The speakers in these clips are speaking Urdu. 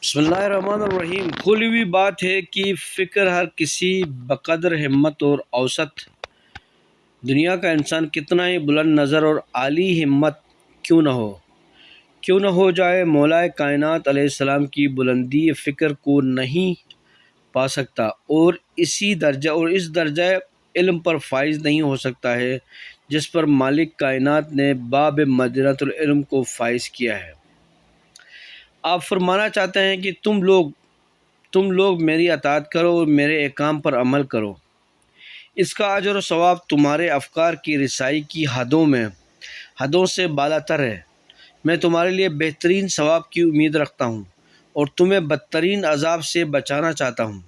بسم اللہ الرحمن الرحیم۔ کھلی ہوئی بات ہے کہ فکر ہر کسی بقدر ہمت اور اوسط دنیا کا انسان کتنا ہی بلند نظر اور عالی ہمت کیوں نہ ہو جائے، مولا کائنات علیہ السلام کی بلندی فکر کو نہیں پا سکتا اور اس درجہ علم پر فائز نہیں ہو سکتا ہے جس پر مالک کائنات نے باب مدینۃ العلم کو فائز کیا ہے۔ آپ فرمانا چاہتے ہیں کہ تم لوگ میری اطاعت کرو اور میرے احکام پر عمل کرو، اس کا اجر و ثواب تمہارے افکار کی رسائی کی حدوں سے بالا تر ہے۔ میں تمہارے لیے بہترین ثواب کی امید رکھتا ہوں اور تمہیں بدترین عذاب سے بچانا چاہتا ہوں،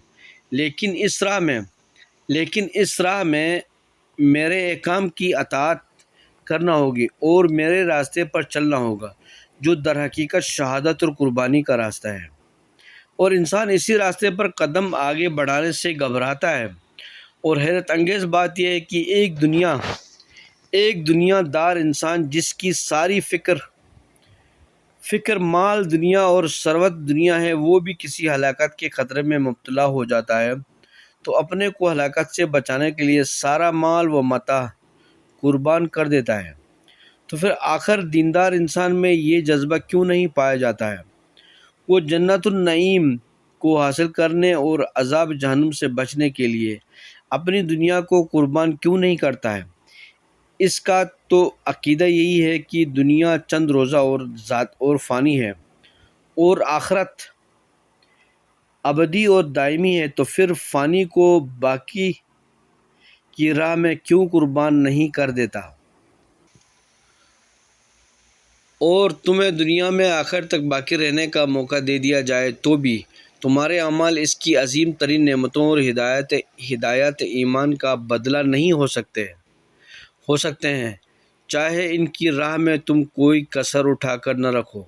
لیکن اس راہ میں میرے احکام کی اطاعت کرنا ہوگی اور میرے راستے پر چلنا ہوگا، جو در حقیقت شہادت اور قربانی کا راستہ ہے، اور انسان اسی راستے پر قدم آگے بڑھانے سے گھبراتا ہے۔ اور حیرت انگیز بات یہ ہے کہ ایک دنیا دار انسان جس کی ساری فکر مال دنیا اور ثروت دنیا ہے، وہ بھی کسی ہلاکت کے خطرے میں مبتلا ہو جاتا ہے تو اپنے کو ہلاکت سے بچانے کے لیے سارا مال و متاع قربان کر دیتا ہے۔ تو پھر آخر دیندار انسان میں یہ جذبہ کیوں نہیں پایا جاتا ہے؟ وہ جنت النعیم کو حاصل کرنے اور عذاب جہنم سے بچنے کے لیے اپنی دنیا کو قربان کیوں نہیں کرتا ہے؟ اس کا تو عقیدہ یہی ہے کہ دنیا چند روزہ اور فانی ہے اور آخرت ابدی اور دائمی ہے، تو پھر فانی کو باقی کی راہ میں کیوں قربان نہیں کر دیتا؟ اور تمہیں دنیا میں آخر تک باقی رہنے کا موقع دے دیا جائے تو بھی تمہارے اعمال اس کی عظیم ترین نعمتوں اور ہدایت ایمان کا بدلہ نہیں ہو سکتے ہیں، چاہے ان کی راہ میں تم کوئی کسر اٹھا کر نہ رکھو۔